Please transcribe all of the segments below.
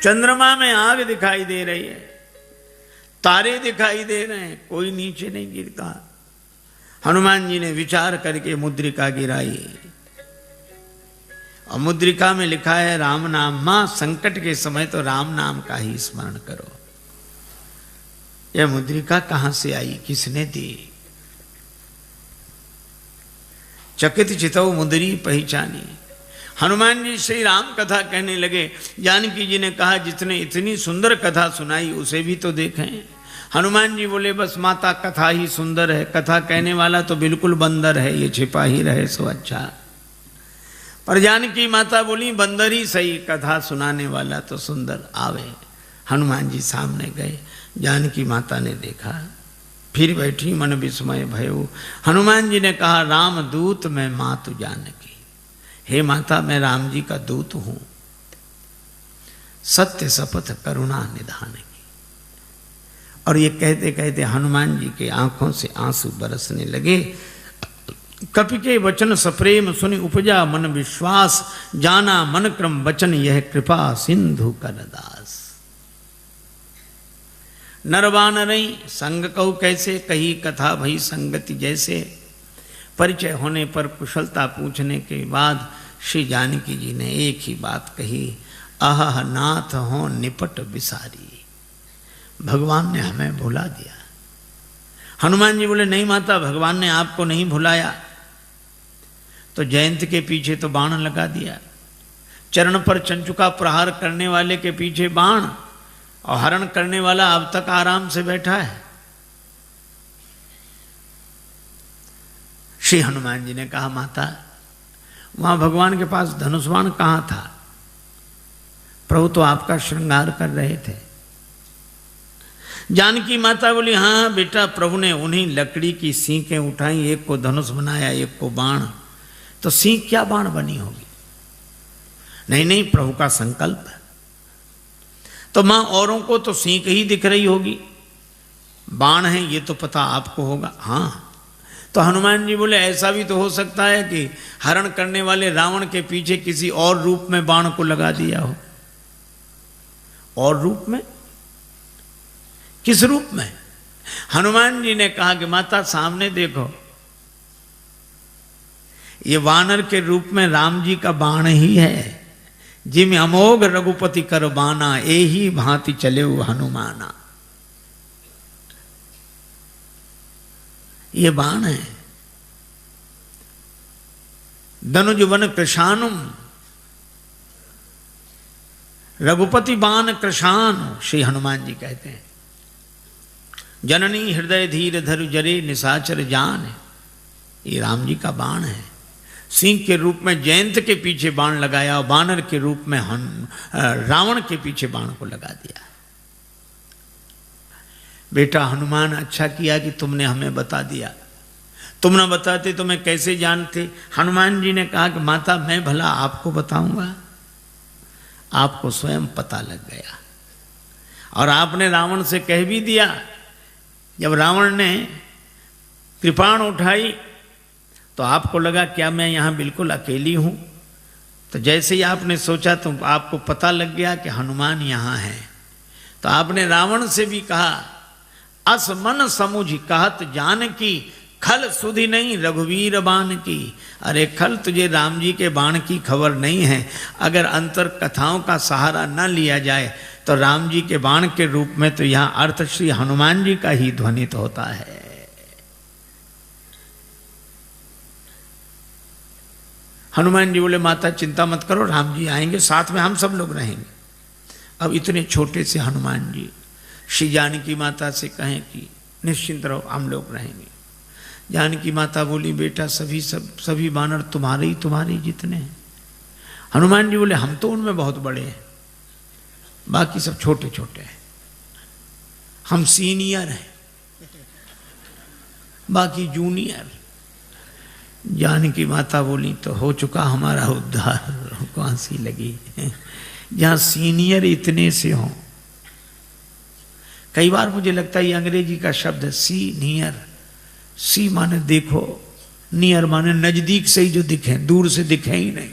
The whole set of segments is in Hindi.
चंद्रमा में आग दिखाई दे रही है, तारे दिखाई दे रहे हैं, कोई नीचे नहीं गिरता। हनुमान जी ने विचार करके मुद्रिका गिराई और मुद्रिका में लिखा है राम नाम। मां, संकट के समय तो राम नाम का ही स्मरण करो। यह मुद्रिका कहां से आई, किसने दी? चकित चितौ मुद्री पहचानी। हनुमान जी श्री राम कथा कहने लगे। जानकी जी ने कहा जितने इतनी सुंदर कथा सुनाई उसे भी तो देखें। हनुमान जी बोले बस माता कथा ही सुंदर है, कथा कहने वाला तो बिल्कुल बंदर है, ये छिपा ही रहे सो अच्छा। पर जानकी माता बोली बंदर ही सही, कथा सुनाने वाला तो सुंदर आवे। हनुमान जी सामने गए, जानकी माता ने देखा, फिर बैठी मन विस्मय भयो। हनुमान जी ने कहा राम दूत मैं मातु जानकी। हे माता, मैं राम जी का दूत हूं, सत्य शपथ करुणा निधान की। और ये कहते कहते हनुमान जी के आंखों से आंसू बरसने लगे। कपि के वचन सप्रेम सुनि उपजा मन विश्वास, जाना मन क्रम वचन यह कृपा सिंधु कर दास। नरवानरई संग कहु कैसे, कही कथा भई संगति जैसे। परिचय होने पर कुशलता पूछने के बाद श्री जानकी जी ने एक ही बात कही, आह नाथ हो निपट बिसारी। भगवान ने हमें भुला दिया। हनुमान जी बोले नहीं माता, भगवान ने आपको नहीं भुलाया। तो जयंत के पीछे तो बाण लगा दिया, चरण पर चंचुका प्रहार करने वाले के पीछे बाण, और हरण करने वाला अब तक आराम से बैठा है। श्री हनुमान जी ने कहा माता, वहां भगवान के पास धनुष बाण कहां था? प्रभु तो आपका श्रृंगार कर रहे थे। जानकी माता बोली हाँ बेटा, प्रभु ने उन्हीं लकड़ी की सींकें उठाई, एक को धनुष बनाया, एक को बाण। तो सींक क्या बाण बनी होगी? नहीं नहीं, प्रभु का संकल्प है। तो मां औरों को तो सींक ही दिख रही होगी, बाण है ये तो पता आपको होगा। हाँ, तो हनुमान जी बोले ऐसा भी तो हो सकता है कि हरण करने वाले रावण के पीछे किसी और रूप में बाण को लगा दिया हो। और रूप में? किस रूप में? हनुमान जी ने कहा कि माता सामने देखो, ये वानर के रूप में राम जी का बाण ही है। जिम अमोघ रघुपति कर बाना, एही भांति चले हनुमाना। ये बाण है। धनुज वन कृशानुम, रघुपति बाण कृशान, श्री हनुमान जी कहते हैं। जननी हृदय धीर धरु जरे निशाचर जान, ये राम जी का बाण है। सिंह के रूप में जयंत के पीछे बाण लगाया और बानर के रूप में रावण के पीछे बाण को लगा दिया। बेटा हनुमान, अच्छा किया कि तुमने हमें बता दिया, तुम न बताते तो मैं कैसे जानते। हनुमान जी ने कहा कि माता मैं भला आपको बताऊंगा, आपको स्वयं पता लग गया। और आपने रावण से कह भी दिया। जब रावण ने कृपाण उठाई तो आपको लगा क्या मैं यहां बिल्कुल अकेली हूं? तो जैसे ही आपने सोचा तो आपको पता लग गया कि हनुमान यहां है। तो आपने रावण से भी कहा, अस मन समुझ कहत जान की, खल सुधि नहीं रघुवीर बाण की। अरे खल, तुझे राम जी के बाण की खबर नहीं है। अगर अंतर कथाओं का सहारा न लिया जाए तो राम जी के बाण के रूप में तो यहां अर्थ श्री हनुमान जी का ही ध्वनित होता है। हनुमान जी बोले माता चिंता मत करो, राम जी आएंगे, साथ में हम सब लोग रहेंगे। अब इतने छोटे से हनुमान जी श्री जानकी माता से कहें कि निश्चिंत रहो, हम लोग रहेंगे। जानकी माता बोली बेटा सभी बानर तुम्हारे जितने हैं। हनुमान जी बोले हम तो उनमें बहुत बड़े हैं, बाकी सब छोटे छोटे हैं, हम सीनियर हैं, बाकी जूनियर। जानकी माता बोली तो हो चुका हमारा उद्धार, कौन सी लगी जहां सीनियर इतने से हों। कई बार मुझे लगता है ये अंग्रेजी का शब्द है सीनियर। सी माने देखो, नियर माने नजदीक से ही जो दिखे, दूर से दिखे ही नहीं।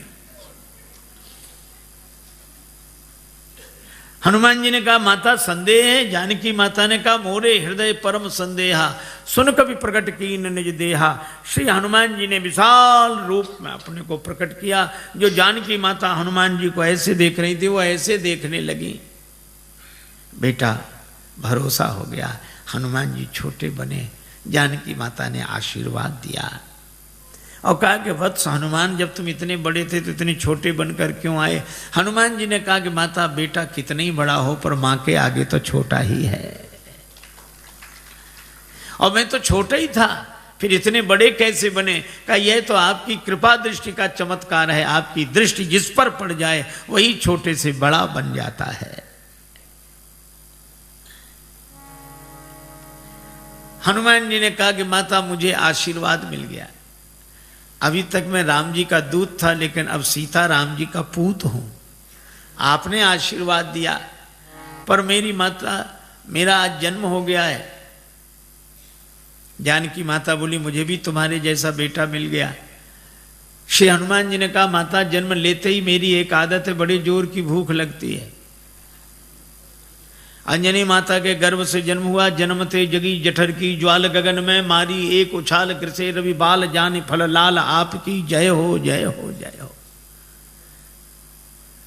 हनुमान जी ने कहा माता संदेह है। जानकी माता ने कहा मोरे हृदय परम संदेहा, सुन कभी प्रकट कीन निज देहा। श्री हनुमान जी ने विशाल रूप में अपने को प्रकट किया। जो जानकी माता हनुमान जी को ऐसे देख रही थी वो ऐसे देखने लगी। बेटा भरोसा हो गया। हनुमान जी छोटे बने, जानकी माता ने आशीर्वाद दिया और कहा कि वत्स हनुमान, जब तुम इतने बड़े थे तो इतने छोटे बनकर क्यों आए? हनुमान जी ने कहा कि माता बेटा कितना ही बड़ा हो पर माँ के आगे तो छोटा ही है, और मैं तो छोटा ही था, फिर इतने बड़े कैसे बने? कहा यह तो आपकी कृपा दृष्टि का चमत्कार है। आपकी दृष्टि जिस पर पड़ जाए वही छोटे से बड़ा बन जाता है। हनुमान जी ने कहा कि माता मुझे आशीर्वाद मिल गया। अभी तक मैं राम जी का दूत था, लेकिन अब सीता राम जी का पूत हूं। आपने आशीर्वाद दिया, पर मेरी माता, मेरा आज जन्म हो गया है। जानकी माता बोली मुझे भी तुम्हारे जैसा बेटा मिल गया। श्री हनुमान जी ने कहा माता जन्म लेते ही मेरी एक आदत है, बड़े जोर की भूख लगती है। अंजनी माता के गर्भ से जन्म हुआ, जन्मते जगी जठर की ज्वाल गगन में मारी, एक उछाल कृषे रवि बाल जान फल लाल, आपकी जय हो जय हो जय हो।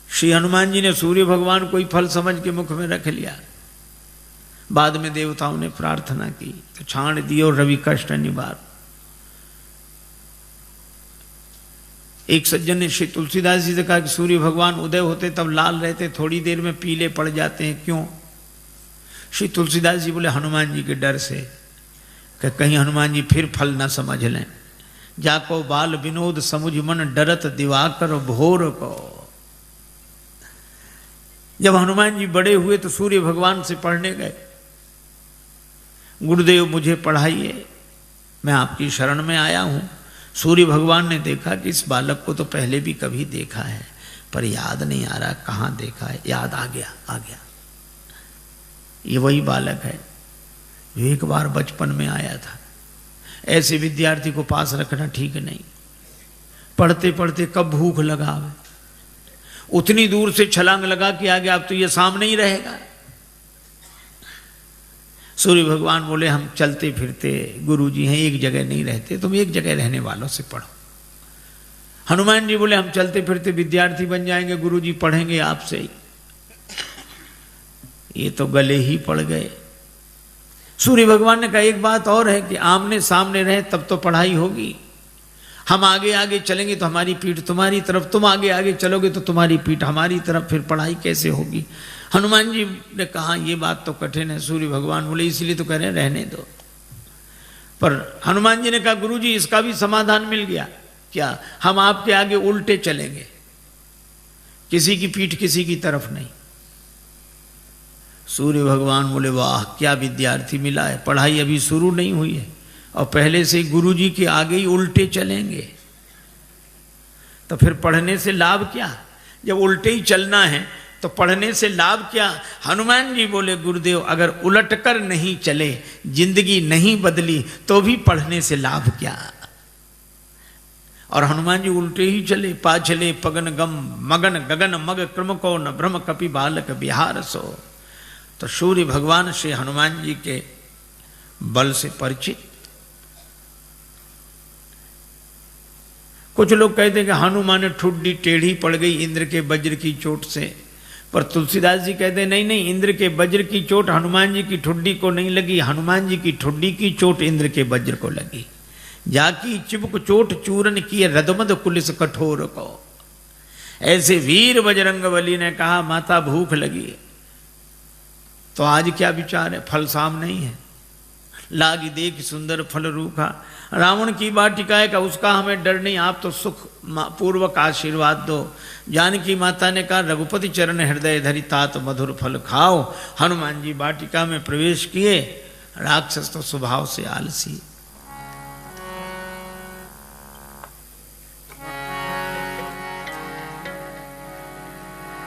श्री हनुमान जी ने सूर्य भगवान कोई फल समझ के मुख में रख लिया। बाद में देवताओं ने प्रार्थना की तो छाण दियो रवि कष्ट निवार। एक सज्जन ने श्री तुलसीदास जी से कहा कि सूर्य भगवान उदय होते तब लाल रहते, थोड़ी देर में पीले पड़ जाते हैं, क्यों? श्री तुलसीदास जी बोले हनुमान जी के डर से, कि कहीं हनुमान जी फिर फल न समझ लें। जाको बाल विनोद समुझ मन, डरत दिवाकर भोर को। जब हनुमान जी बड़े हुए तो सूर्य भगवान से पढ़ने गए, गुरुदेव मुझे पढ़ाइए, मैं आपकी शरण में आया हूं। सूर्य भगवान ने देखा कि इस बालक को तो पहले भी कभी देखा है, पर याद नहीं आ रहा कहाँ देखा है। याद आ गया, आ गया, ये वही बालक है जो एक बार बचपन में आया था। ऐसे विद्यार्थी को पास रखना ठीक नहीं। पढ़ते पढ़ते कब भूख लगा, उतनी दूर से छलांग लगा कि आगे अब तो ये सामने ही रहेगा। सूर्य भगवान बोले हम चलते फिरते गुरुजी हैं, एक जगह नहीं रहते, तुम एक जगह रहने वालों से पढ़ो। हनुमान जी बोले हम चलते फिरते विद्यार्थी बन जाएंगे, गुरुजी पढ़ेंगे आपसे ही। ये तो गले ही पड़ गए। सूर्य भगवान ने कहा एक बात और है कि आमने सामने रहे तब तो पढ़ाई होगी। हम आगे आगे चलेंगे तो हमारी पीठ तुम्हारी तरफ, तुम आगे आगे चलोगे तो तुम्हारी पीठ हमारी तरफ, फिर पढ़ाई कैसे होगी? हनुमान जी ने कहा ये बात तो कठिन है। सूर्य भगवान बोले इसलिए तो कह रहे हैं रहने दो। पर हनुमान जी ने कहा गुरुजी इसका भी समाधान मिल गया। क्या? हम आपके आगे उल्टे चलेंगे, किसी की पीठ किसी की तरफ नहीं। सूर्य भगवान बोले वाह क्या विद्यार्थी मिला है, पढ़ाई अभी शुरू नहीं हुई है और पहले से गुरुजी के आगे ही उल्टे चलेंगे, तो फिर पढ़ने से लाभ क्या? जब उल्टे ही चलना है तो पढ़ने से लाभ क्या? हनुमान जी बोले गुरुदेव अगर उलट कर नहीं चले, जिंदगी नहीं बदली, तो भी पढ़ने से लाभ क्या? और हनुमान जी उल्टे ही चले। पाछले पगन गम मगन गगन मग क्रम को न भ्रम कपि बालक बिहार सो। तो सूर्य भगवान श्री हनुमान जी के बल से परिचित। कुछ लोग कहते हैं कि हनुमान ठुड्डी टेढ़ी पड़ गई इंद्र के वज्र की चोट से, पर तुलसीदास जी कहते हैं नहीं नहीं, इंद्र के वज्र की चोट हनुमान जी की ठुड्डी को नहीं लगी, हनुमान जी की ठुड्डी की चोट इंद्र के वज्र को लगी। जाकी चिबुक चोट चूरन की रदमद कुलिस कठोर को। ऐसे वीर बजरंगबली ने कहा माता भूख लगी है, तो आज क्या विचार है? फल साम नहीं है, लागी देख सुंदर फल रूखा। रावण की वाटिका का उसका हमें डर नहीं, आप तो सुख पूर्वक आशीर्वाद दो। जानकी माता ने कहा रघुपति चरण हृदय धरि तात मधुर फल खाओ। हनुमान जी वाटिका में प्रवेश किए। राक्षस तो स्वभाव से आलसी।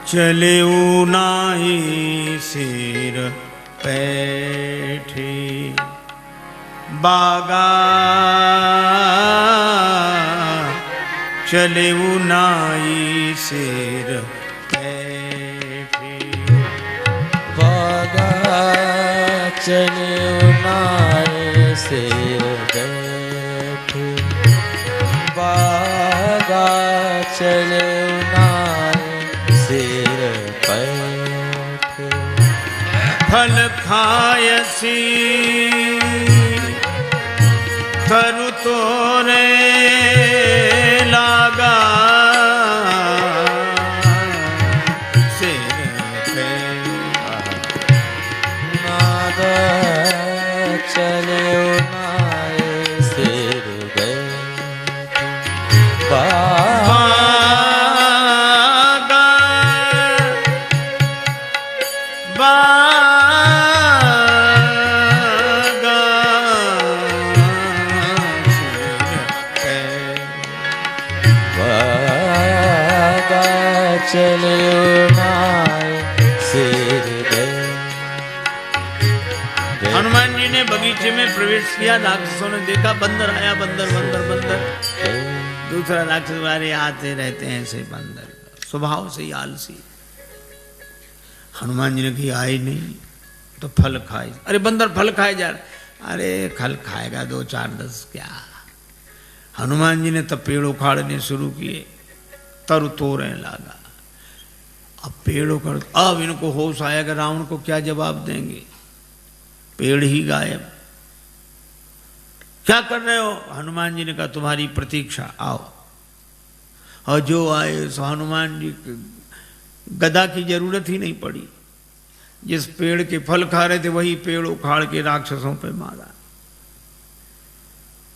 चले नाई सिर पैठे बागा, चले नाई सिर पैठे चले उनाए शेर बैठे, बागा चले उनाए शेर बैठे। फल खायसी तरु तोरे लागा, चले उनाए शेर बैठे, बागा बागा बागा चले उनाए शेर बैठे। हनुमान जी ने बगीचे में प्रवेश किया, राक्षसों ने देखा बंदर आया, बंदर बंदर बंदर। दूसरा राक्षस वाले आते रहते हैं ऐसे बंदर, स्वभाव से ही आलसी। हनुमान जी ने कहा आए नहीं तो फल खाए। अरे बंदर फल खाए जा रहे, अरे फल खाएगा 2 4 10 क्या। हनुमान जी ने तब पेड़ उखाड़ने शुरू किए, तरु तोड़ने लगा। अब पेड़ उखाड़, अब इनको होश आया कि रावण को क्या जवाब देंगे, पेड़ ही गायब। क्या कर रहे हो? हनुमान जी ने कहा तुम्हारी प्रतीक्षा, आओ। और जो आए सो हनुमान जी गदा की जरूरत ही नहीं पड़ी। जिस पेड़ के फल खा रहे थे वही पेड़ उखाड़ के राक्षसों पे मारा।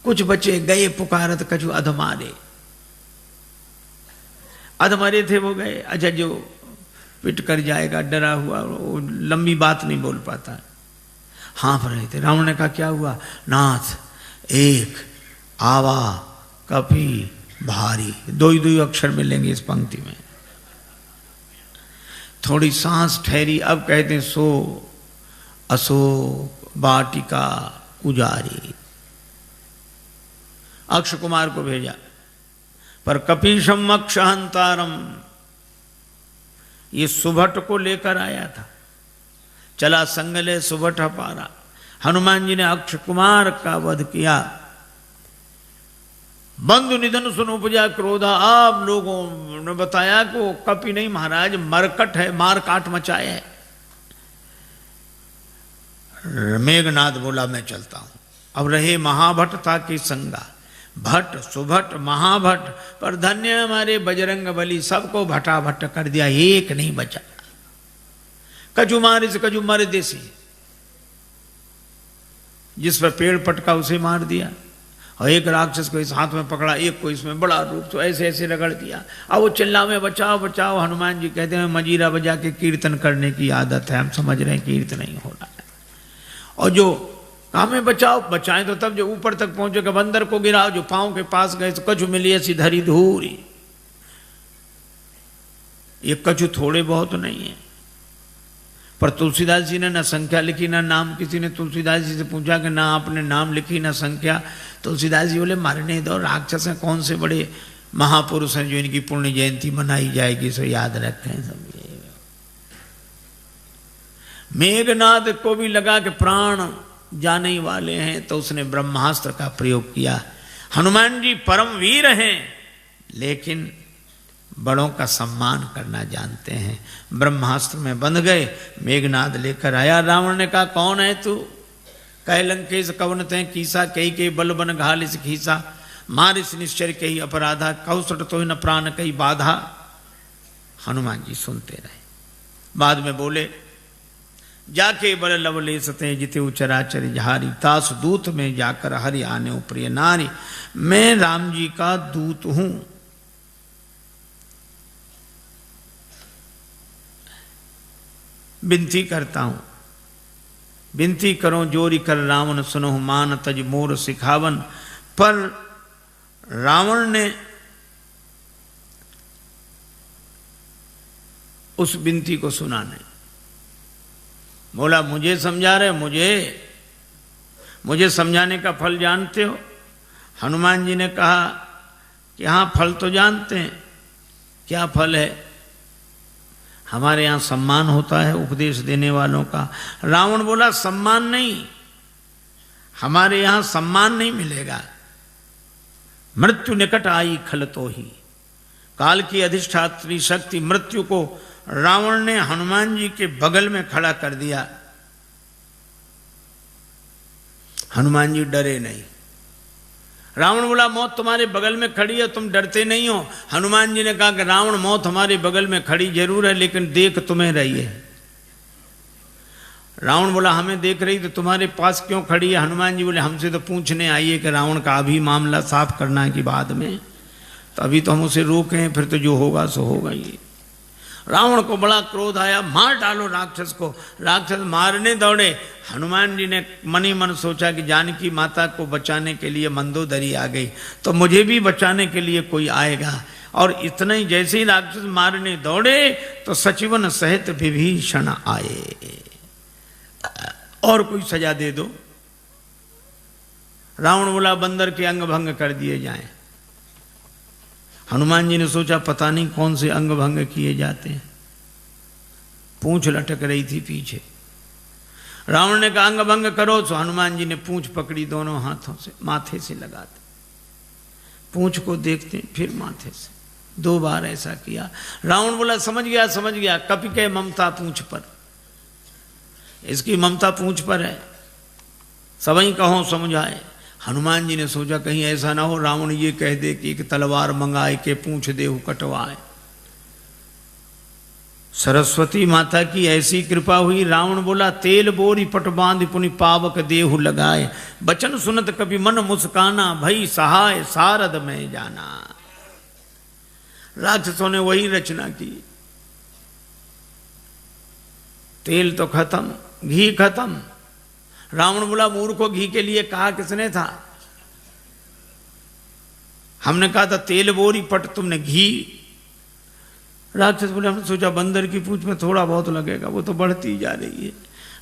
कुछ बचे गए पुकारत कछु अधमारे, अधमरे थे वो गए। अच्छा जो पिट कर जाएगा डरा हुआ, वो लंबी बात नहीं बोल पाता, हाँफ रहे थे। रावण ने कहा क्या हुआ? नाथ एक आवा कपी भारी, 2 ही 2 अक्षर मिलेंगे इस पंक्ति में। थोड़ी सांस ठहरी, अब कहते हैं सो अशोक वाटिका उजारी। अक्ष कुमार को भेजा, पर कपीशम अक्षहंतारम, ये सुभट को लेकर आया था। चला संगले सुभट पारा। हनुमान जी ने अक्ष कुमार का वध किया। बंधु निधन सुन उपजा क्रोधा। आप लोगों ने बताया कि वो कपि नहीं महाराज, मरकट है, मार काट मचाए है। मेघनाद बोला मैं चलता हूं। अब रहे महाभट्टता की संगा, भट्ट सुभट महाभट्ट, पर धन्य हमारे बजरंग बली, सबको भटाभट कर दिया, एक नहीं बचा। कजू मारे से कजू मर देसी, जिस पर पेड़ पटका उसे मार दिया। और एक राक्षस को इस हाथ में पकड़ा, एक को इसमें बड़ा रूप, तो ऐसे ऐसे रगड़ दिया। अब वो चिल्ला में बचाओ बचाओ। हनुमान जी कहते हैं मजीरा बजा के कीर्तन करने की आदत है, हम समझ रहे हैं कीर्तन नहीं हो रहा है। और जो काम में बचाओ बचाएं तो तब जो ऊपर तक पहुंचेगा, बंदर को गिराओ, जो पांव के पास गए तो कछु मिली ऐसी धरी धूरी। ये कछु थोड़े बहुत नहीं है। पर तुलसीदास जी ने ना संख्या लिखी ना नाम। किसी ने तुलसीदास जी से पूछा कि ना आपने नाम लिखी ना संख्या। तुलसीदास जी बोले मारने दो, राक्षस हैं, कौन से बड़े महापुरुष हैं जो इनकी पुण्य जयंती मनाई जाएगी, सो याद रखें सब। मेघनाद को भी लगा कि प्राण जाने वाले हैं, तो उसने ब्रह्मास्त्र का प्रयोग किया। हनुमान जी परम वीर हैं, लेकिन बड़ों का सम्मान करना जानते हैं। ब्रह्मास्त्र में बंध गए। मेघनाद लेकर आया। रावण ने कहा कौन है तू? कह लंकेश कवन ते कीसा, कही के बल बन घालिस खीसा, मारिस निश्चर कही अपराधा, कौसट तो न प्राण कही बाधा। हनुमान जी सुनते रहे। बाद में बोले जाके बल लवले सते जिते उचराचर जहारी, तास दूत में जाकर हरि आने प्रिय नारी। मैं राम जी का दूत हूं। विनती करता हूं, विनती करो जोरी कर रावण सुनो, मान तज मोर सिखावन। पर रावण ने उस विनती को सुना नहीं। बोला मुझे समझा रहे, मुझे समझाने का फल जानते हो? हनुमान जी ने कहा कि हाँ फल तो जानते हैं। क्या फल है? हमारे यहाँ सम्मान होता है उपदेश देने वालों का। रावण बोला सम्मान नहीं, हमारे यहाँ सम्मान नहीं मिलेगा। मृत्यु निकट आई खल तो ही, काल की अधिष्ठात्री शक्ति मृत्यु को रावण ने हनुमान जी के बगल में खड़ा कर दिया। हनुमान जी डरे नहीं। रावण बोला मौत तुम्हारे बगल में खड़ी है, तुम डरते नहीं हो। हनुमान जी ने कहा कि रावण मौत हमारे बगल में खड़ी जरूर है, लेकिन देख तुम्हें रही है। रावण बोला हमें देख रही तो तुम्हारे पास क्यों खड़ी है? हनुमान जी बोले हमसे तो पूछने आई है कि रावण का अभी मामला साफ करना है कि बाद में, तो अभी तो हम उसे रोके हैं, फिर तो जो होगा सो होगा ही। रावण को बड़ा क्रोध आया, मार डालो राक्षस को। राक्षस मारने दौड़े। हनुमान जी ने मन ही मन सोचा कि जानकी माता को बचाने के लिए मंदोदरी आ गई, तो मुझे भी बचाने के लिए कोई आएगा। और इतना ही जैसे ही राक्षस मारने दौड़े तो सचिवन सहित विभीषण आए। और कोई सजा दे दो। रावण बोला बंदर के अंग भंग कर दिए जाएं। हनुमान जी ने सोचा पता नहीं कौन से अंग भंग किए जाते हैं। पूंछ लटक रही थी पीछे। रावण ने कहा अंग भंग करो, तो हनुमान जी ने पूंछ पकड़ी, दोनों हाथों से माथे से लगाते, पूंछ को देखते फिर माथे से, 2 बार ऐसा किया। रावण बोला समझ गया समझ गया, कपि के ममता पूंछ पर, इसकी ममता पूंछ पर है, सबई कहो समझाए। हनुमान जी ने सोचा कहीं ऐसा ना हो रावण ये कह दे कि एक तलवार मंगाए के पूंछ देहु कटवाए। सरस्वती माता की ऐसी कृपा हुई। रावण बोला तेल बोरी पट बांध पुनि पावक देहु लगाए, बचन सुनत कभी मन मुस्काना, भई सहाय सारद में जाना। राक्षसों ने वही रचना की। तेल तो खत्म, घी खत्म। रावण बोला मूर्खों घी के लिए कहा किसने था? हमने कहा था तेल बोरी पट, तुमने घी। राक्षस बोले हमने सोचा बंदर की पूंछ में थोड़ा बहुत लगेगा, वो तो बढ़ती जा रही है।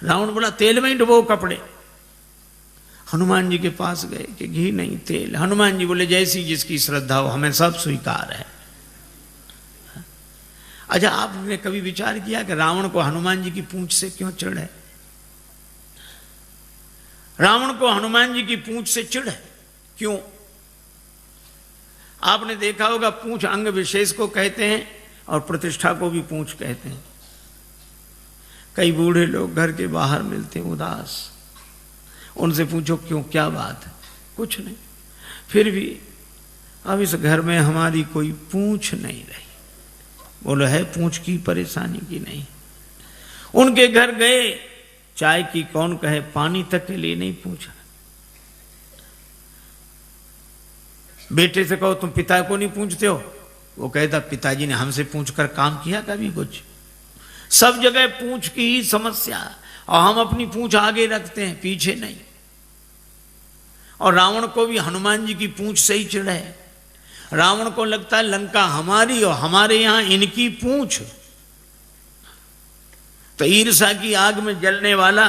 रावण बोला तेल में ही डुबो कपड़े। हनुमान जी के पास गए कि घी नहीं तेल। हनुमान जी बोले जैसी जिसकी श्रद्धा हो, हमें सब स्वीकार है। अच्छा आपने कभी विचार किया कि रावण को हनुमान जी की पूंछ से क्यों चिढ़ है? रावण को हनुमान जी की पूंछ से चिढ़ है क्यों? आपने देखा होगा पूंछ अंग विशेष को कहते हैं और प्रतिष्ठा को भी पूंछ कहते हैं। कई बूढ़े लोग घर के बाहर मिलते हैं उदास, उनसे पूछो क्यों, क्या बात है? कुछ नहीं, फिर भी अब इस घर में हमारी कोई पूंछ नहीं रही। बोलो है पूंछ की परेशानी की नहीं। उनके घर गए, चाय की कौन कहे, पानी तक के लिए नहीं पूछा। बेटे से कहो तुम पिता को नहीं पूछते हो, वो कहता पिताजी ने हमसे पूछकर काम किया कभी कुछ? सब जगह पूंछ की ही समस्या, और हम अपनी पूंछ आगे रखते हैं पीछे नहीं। और रावण को भी हनुमान जी की पूंछ से ही चिढ़ है। रावण को लगता है लंका हमारी और हमारे यहां इनकी पूंछ। तो ईर्ष्या की आग में जलने वाला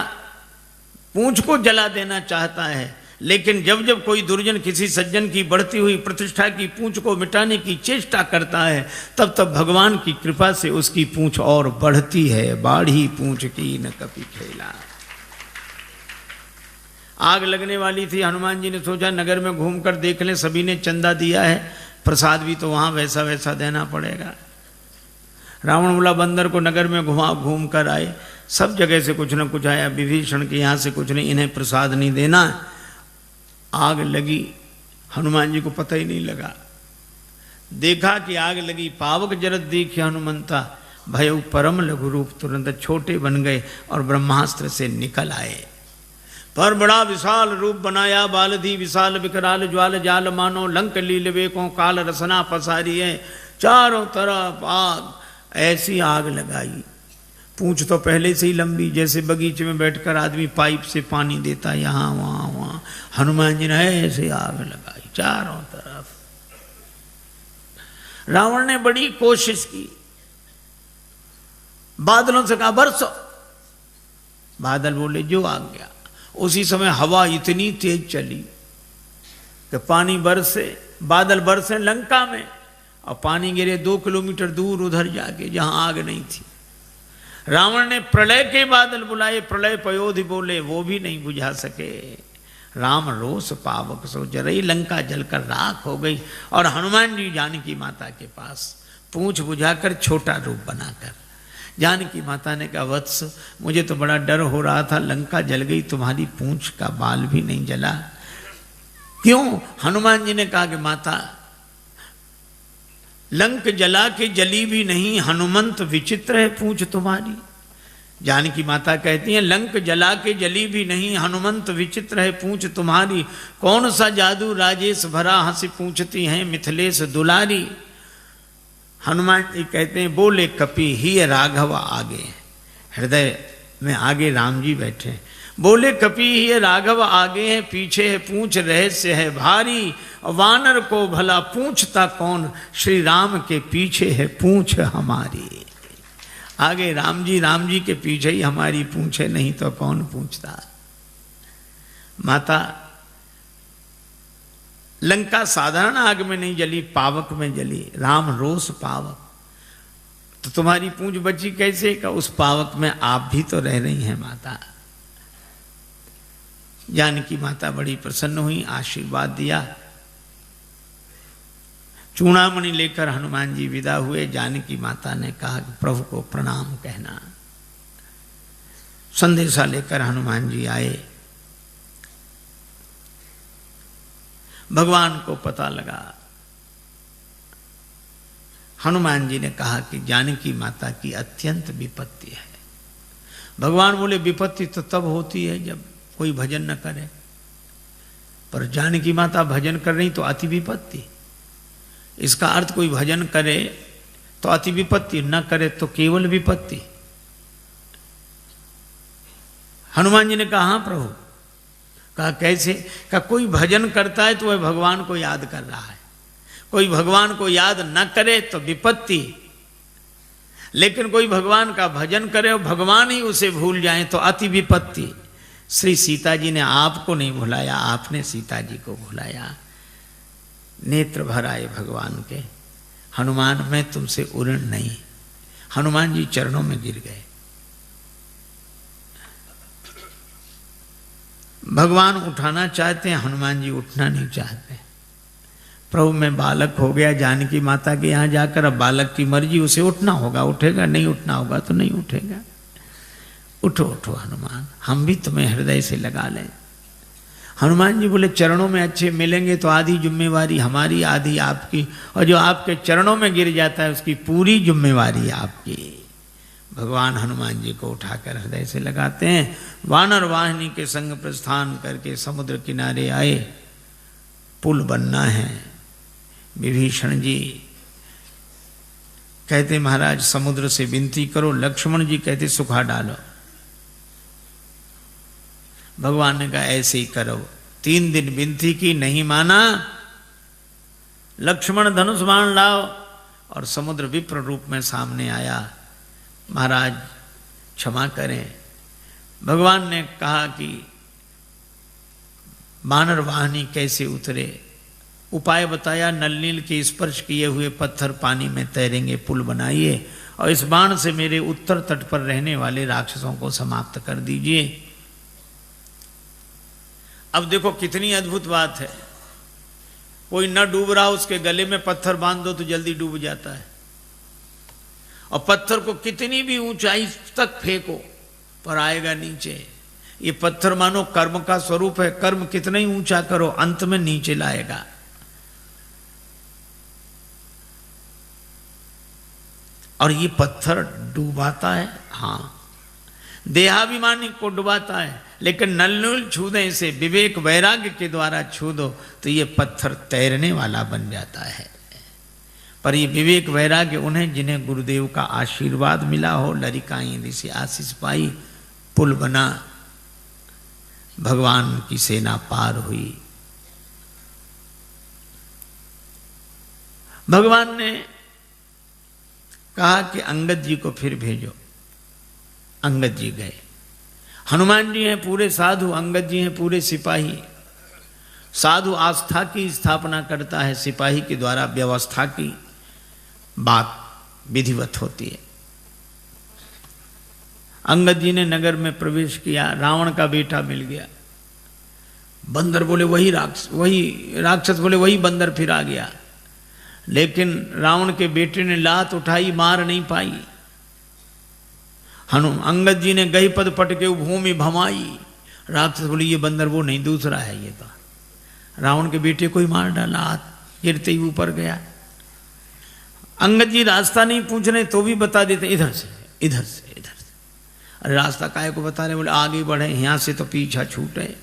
पूंछ को जला देना चाहता है, लेकिन जब जब कोई दुर्जन किसी सज्जन की बढ़ती हुई प्रतिष्ठा की पूंछ को मिटाने की चेष्टा करता है, तब तब भगवान की कृपा से उसकी पूंछ और बढ़ती है। बाढ़ी पूंछ की न कभी खेला। आग लगने वाली थी। हनुमान जी ने सोचा नगर में घूमकर देख लें, सभी ने चंदा दिया है, प्रसाद भी तो वहां वैसा वैसा देना पड़ेगा। रावण बोला बंदर को नगर में घूम कर आए, सब जगह से कुछ न कुछ आया। विभीषण के यहाँ से कुछ नहीं, इन्हें प्रसाद नहीं देना। आग लगी, हनुमान जी को पता ही नहीं लगा। देखा कि आग लगी, पावक जरत देखिए हनुमंता, भय परम लघु रूप, तुरंत छोटे बन गए और ब्रह्मास्त्र से निकल आए। पर बड़ा विशाल रूप बनाया, बालधी विशाल विकराल ज्वाल जाल मानो, लंक लील वेकों काल रसना पसारी है। चारों तरफ आग, ऐसी आग लगाई। पूंछ तो पहले से ही लंबी, जैसे बगीचे में बैठकर आदमी पाइप से पानी देता, यहां वहां वहां। हनुमान जी ने ऐसे आग लगाई चारों तरफ। रावण ने बड़ी कोशिश की, बादलों से कहा बरसो। बादल बोले जो आ गया। उसी समय हवा इतनी तेज चली कि पानी बरसे, बादल बरसे लंका में, और पानी गिरे 2 किलोमीटर दूर उधर जाके जहां आग नहीं थी। रावण ने प्रलय के बादल बुलाए, प्रलय पयोधि बोले, वो भी नहीं बुझा सके। राम रोष पावक सो जरई, लंका जलकर राख हो गई। और हनुमान जी जानकी माता के पास पूंछ बुझाकर छोटा रूप बनाकर, जानकी माता ने कहा, वत्स मुझे तो बड़ा डर हो रहा था, लंका जल गई, तुम्हारी पूंछ का बाल भी नहीं जला। क्यों? हनुमान जी ने कहा कि माता, लंक जला के जली भी नहीं, हनुमंत विचित्र है पूंछ तुम्हारी। जानकी माता कहती हैं, लंक जला के जली भी नहीं, हनुमंत विचित्र है पूंछ तुम्हारी। कौन सा जादू राजेश भरा, हंसी पूछती हैं मिथिलेश दुलारी। हनुमान जी कहते हैं, बोले कपि ही राघव आगे, हृदय में आगे राम जी बैठे। बोले कपि ही राघव आगे है, पीछे है पूंछ रहस्य है भारी। वानर को भला पूछता कौन, श्री राम के पीछे है पूंछ हमारी। आगे राम जी के पीछे ही हमारी पूंछ है, नहीं तो कौन पूछता। माता, लंका साधारण आग में नहीं जली, पावक में जली। राम रोष पावक, तो तुम्हारी पूंछ बची कैसे? का उस पावक में आप भी तो रह रही हैं माता। जानकी माता बड़ी प्रसन्न हुई, आशीर्वाद दिया। चूड़ामणि लेकर हनुमान जी विदा हुए। जानकी माता ने कहा कि प्रभु को प्रणाम कहना। संदेशा लेकर हनुमान जी आए। भगवान को पता लगा। हनुमान जी ने कहा कि जानकी माता की अत्यंत विपत्ति है। भगवान बोले, विपत्ति तो तब होती है जब कोई भजन न करे, पर जानकी माता भजन कर रही तो अति विपत्ति। इसका अर्थ कोई भजन करे तो अति विपत्ति, न करे तो केवल विपत्ति। हनुमान जी ने कहा, हाँ प्रभु। कहा कैसे? कहा कोई भजन करता है तो वह भगवान को याद कर रहा है, कोई भगवान को याद न करे तो विपत्ति, लेकिन कोई भगवान का भजन करे और भगवान ही उसे भूल जाए तो अति विपत्ति। श्री सीता जी ने आपको नहीं भुलाया, आपने सीता जी को भुलाया। नेत्र भर आए भगवान के। हनुमान, मैं तुमसे उऋण नहीं। हनुमान जी चरणों में गिर गए। भगवान उठाना चाहते हैं, हनुमान जी उठना नहीं चाहते। प्रभु मैं बालक हो गया जानकी माता के यहाँ जाकर, अब बालक की मर्जी, उसे उठना होगा उठेगा, नहीं उठना होगा तो नहीं उठेगा। उठो उठो हनुमान, हम भी तुम्हें हृदय से लगा लें। हनुमान जी बोले, चरणों में अच्छे मिलेंगे तो आधी जिम्मेवारी हमारी, आधी आपकी, और जो आपके चरणों में गिर जाता है उसकी पूरी जिम्मेवारी आपकी। भगवान हनुमान जी को उठाकर हृदय से लगाते हैं। वानर वाहिनी के संग प्रस्थान करके समुद्र किनारे आए। पुल बनना है। विभीषण जी कहते, महाराज समुद्र से विनती करो। लक्ष्मण जी कहते, सुखा डालो। भगवान ने कहा, ऐसे ही करो। 3 दिन विनती की, नहीं माना। लक्ष्मण धनुष बाण लाओ, और समुद्र विप्र रूप में सामने आया। महाराज क्षमा करें। भगवान ने कहा कि वानर वाहिनी कैसे उतरे, उपाय बताया। नल नील के स्पर्श किए हुए पत्थर पानी में तैरेंगे, पुल बनाइए, और इस बाण से मेरे उत्तर तट पर रहने वाले राक्षसों को समाप्त कर दीजिए। अब देखो कितनी अद्भुत बात है। कोई न डूब रहा, उसके गले में पत्थर बांध दो तो जल्दी डूब जाता है, और पत्थर को कितनी भी ऊंचाई तक फेंको पर आएगा नीचे। ये पत्थर मानो कर्म का स्वरूप है, कर्म कितना ही ऊंचा करो अंत में नीचे लाएगा। और ये पत्थर डुबाता है, हाँ, देहाभिमानी को डुबाता है, लेकिन नलनूल छू दे इसे, विवेक वैराग्य के द्वारा छू दो तो ये पत्थर तैरने वाला बन जाता है। पर ये विवेक वैराग्य उन्हें जिन्हें गुरुदेव का आशीर्वाद मिला हो, लरिकाई ऋषि आशीष पाई, पुल बना, भगवान की सेना पार हुई। भगवान ने कहा कि अंगद जी को फिर भेजो। अंगद जी गए। हनुमान जी हैं पूरे साधु, अंगद जी हैं पूरे सिपाही। साधु आस्था की स्थापना करता है, सिपाही के द्वारा व्यवस्था की बात विधिवत होती है। अंगद जी ने नगर में प्रवेश किया, रावण का बेटा मिल गया। बंदर बोले वही राक्षस बोले वही बंदर फिर आ गया। लेकिन रावण के बेटे ने लात उठाई, मार नहीं पाई। अंगद जी ने गही पद पटके भूमि भमाई। राक्षस बोले ये बंदर वो नहीं, दूसरा है ये तो। रावण के बेटे को ही मार डाला, हाथ गिरते ही ऊपर गया। अंगद जी रास्ता नहीं पूछ रहे तो भी बता देते इधर से इधर से इधर से। अरे रास्ता काहे को बता रहे? बोले आगे बढ़े, यहां से तो पीछा छूटे।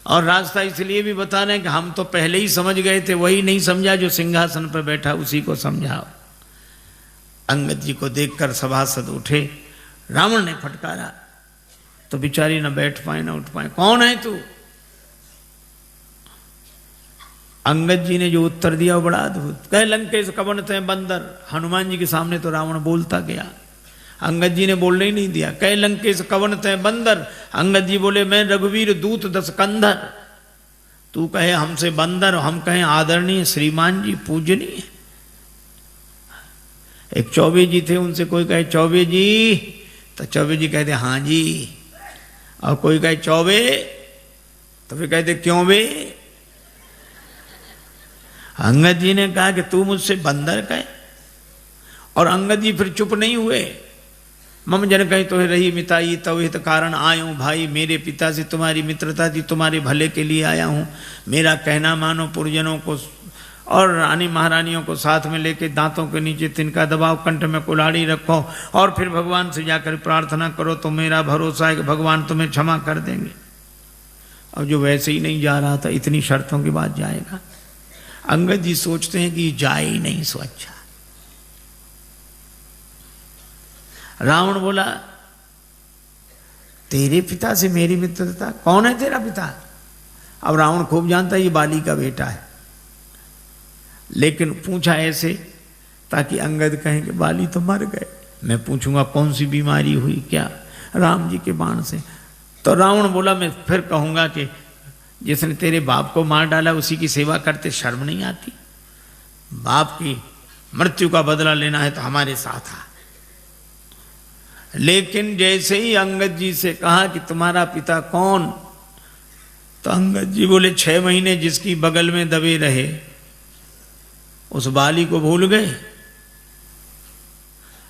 और रास्ता इसलिए भी बता रहे हैं कि हम तो पहले ही समझ गए थे, वही नहीं समझा जो सिंहासन पर बैठा उसी को समझाओ। अंगद जी को देखकर सभासद उठे। रावण ने फटकारा तो बेचारी न बैठ पाए न उठ पाए। कौन है तू? अंगद जी ने जो उत्तर दिया वो बड़ा अद्भुत। कह लंकेश कवन तय बंदर। हनुमान जी के सामने तो रावण बोलता गया, अंगद जी ने बोलने ही नहीं दिया। कह लंकेश कवन तय बंदर। अंगद जी बोले मैं रघुवीर दूत दस कंधर। तू कहे हमसे बंदर, हम कहें आदरणीय श्रीमान जी पूजनीय। एक चौबे जी थे, उनसे कोई कहे चौबे जी तो चौबे जी कहते हाँ जी, और कोई कहे चौबे तो फिर कहते क्यों बे। अंगद जी ने कहा कि तू मुझसे बंदर कहे, और अंगद जी फिर चुप नहीं हुए। मम जन कहीं तो रही मिताई तव हित कारण आयूं। भाई मेरे पिता से तुम्हारी मित्रता थी, तुम्हारे भले के लिए आया हूं। मेरा कहना मानो, पुरजनों को और रानी महारानियों को साथ में लेके दांतों के नीचे तिनका दबाओ, कंठ में कुल्हाड़ी रखो और फिर भगवान से जाकर प्रार्थना करो तो मेरा भरोसा है कि भगवान तुम्हें क्षमा कर देंगे। अब जो वैसे ही नहीं जा रहा था, इतनी शर्तों के बाद जाएगा। अंगद जी सोचते हैं कि जाए ही नहीं सो अच्छा। रावण बोला तेरे पिता से मेरी मित्रता, कौन है तेरा पिता? अब रावण खूब जानता है ये बाली का बेटा है, लेकिन पूछा ऐसे ताकि अंगद कहें कि बाली तो मर गए। मैं पूछूंगा कौन सी बीमारी हुई क्या? राम जी के बाण से। तो रावण बोला मैं फिर कहूंगा कि जिसने तेरे बाप को मार डाला उसी की सेवा करते शर्म नहीं आती? बाप की मृत्यु का बदला लेना है तो हमारे साथ आ। लेकिन जैसे ही अंगद जी से कहा कि तुम्हारा पिता कौन, तो अंगद जी बोले 6 महीने जिसकी बगल में दबे रहे उस बाली को भूल गए।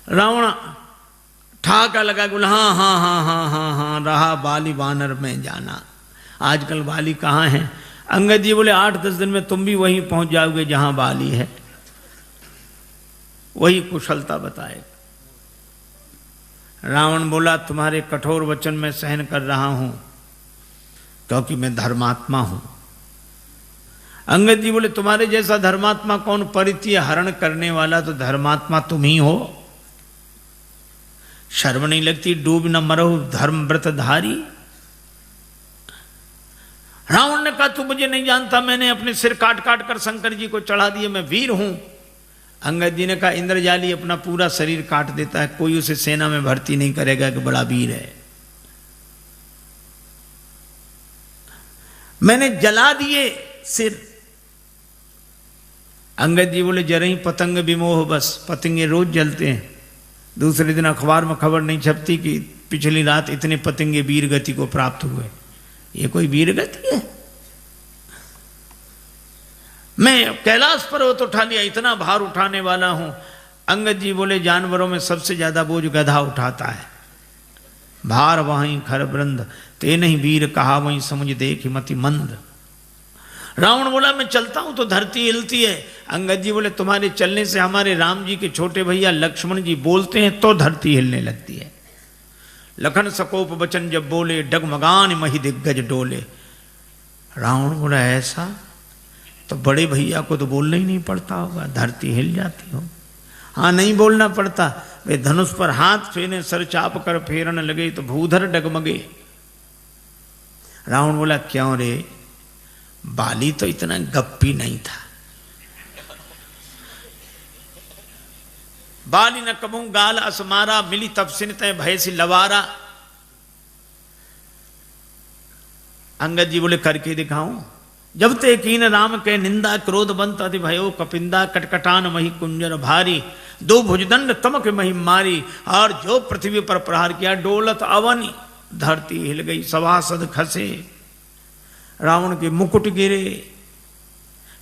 रावण ठाका लगा, बोला हाँ हाँ हाँ हाँ हाँ हाँ रहा बाली वानर में जाना। आजकल बाली कहाँ है? अंगद जी बोले 8-10 दिन में तुम भी वहीं पहुंच जाओगे जहां बाली है, वही कुशलता बताएगा। रावण बोला तुम्हारे कठोर वचन में सहन कर रहा हूं क्योंकि मैं धर्मात्मा हूं। अंगद जी बोले तुम्हारे जैसा धर्मात्मा कौन? परित्य हरण करने वाला तो धर्मात्मा तुम ही हो। शर्म नहीं लगती? डूब न मरो धर्म व्रत धारी। रावण ने कहा तू मुझे नहीं जानता, मैंने अपने सिर काट काट कर शंकर जी को चढ़ा दिए, मैं वीर हूं। अंगद जी ने कहा इंद्रजाली अपना पूरा शरीर काट देता है, कोई उसे सेना में भर्ती नहीं करेगा कि बड़ा वीर है। मैंने जला दिए सिर। अंगद जी बोले जरा ही पतंग विमोह, बस पतंगे रोज जलते हैं। दूसरे दिन अखबार में खबर नहीं छपती कि पिछली रात इतने पतंगे वीर गति को प्राप्त हुए। ये कोई वीर गति है? मैं कैलाश पर्वत उठा लिया, इतना भार उठाने वाला हूं। अंगद जी बोले जानवरों में सबसे ज्यादा बोझ गधा उठाता है। भार वहीं खर वृंद, ते नहीं वीर कहा वहीं समझ देख मति मंद। रावण बोला मैं चलता हूं तो धरती हिलती है। अंगद जी बोले तुम्हारे चलने से हमारे राम जी के छोटे भैया लक्ष्मण जी बोलते हैं तो धरती हिलने लगती है। लखन सकोप वचन जब बोले, डगमगान मही दिग्गज डोले। रावण बोला ऐसा? तो बड़े भैया को तो बोलना ही नहीं पड़ता होगा, धरती हिल जाती हो। हाँ नहीं बोलना पड़ता। वे धनुष पर हाथ फेरे, सर चाप कर फेरन लगे तो भूधर डगमगे। रावण बोला क्यों रे? बाली तो इतना गप्पी नहीं था। बाली न कबू गाल असमारा, मिली तपसिन तय भय सी लवारा। अंगद जी बोले करके दिखाऊं? जब ते कीन राम के निंदा, क्रोध बनता थी भयो कपिंदा, कटकटान मही कुंजर भारी। दो भुजदंड तमक महिम मारी, और जो पृथ्वी पर प्रहार किया डोलत अवनी, धरती हिल गई, सभासद खसे, रावण के मुकुट गिरे,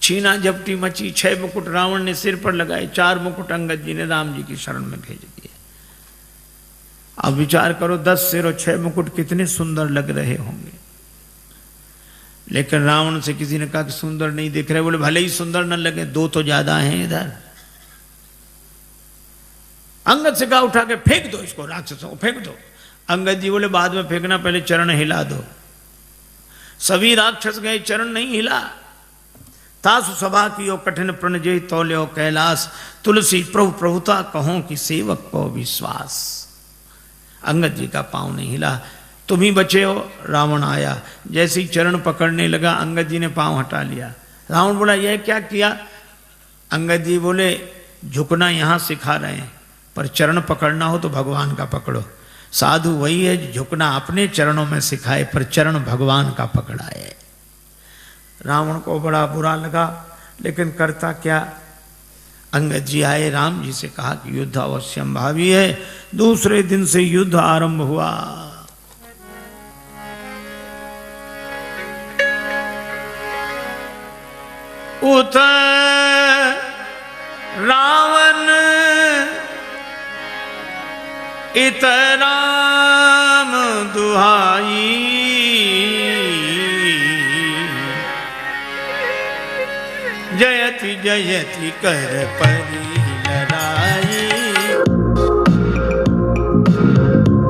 छीना झपटी मची, 6 मुकुट रावण ने सिर पर लगाए, 4 मुकुट अंगद जी ने राम जी की शरण में भेज दिए। अब विचार करो 10 सिर और 6 मुकुट कितने सुंदर लग रहे होंगे। लेकिन रावण से किसी ने कहा कि सुंदर नहीं दिख रहे, बोले भले ही सुंदर न लगे, 2 तो ज्यादा हैं इधर। अंगद से कहा उठा के फेंक दो इसको, राक्षसों को फेंक दो। अंगद जी बोले बाद में फेंकना, पहले चरण हिला दो। सभी राक्षस गए, चरण नहीं हिला। तासु सभा की कठिन प्रण जय तौल्यो कैलाश, तुलसी प्रभु प्रभुता कहो कि सेवक को विश्वास। अंगद जी का पांव नहीं हिला। तुम ही बचे हो। रावण आया, जैसे ही चरण पकड़ने लगा अंगद जी ने पांव हटा लिया। रावण बोला यह क्या किया? अंगद जी बोले झुकना यहां सिखा रहे हैं, पर चरण पकड़ना हो तो भगवान का पकड़ो। साधु वही है जो झुकना अपने चरणों में सिखाए, पर चरण भगवान का पकड़ाए। रावण को बड़ा बुरा लगा, लेकिन करता क्या। अंगद जी आए, राम जी से कहा कि युद्ध अवश्यम भावी है। दूसरे दिन से युद्ध आरंभ हुआ। उत रावण इत राम दुहाई, जयति जयति कर परी लड़ाई।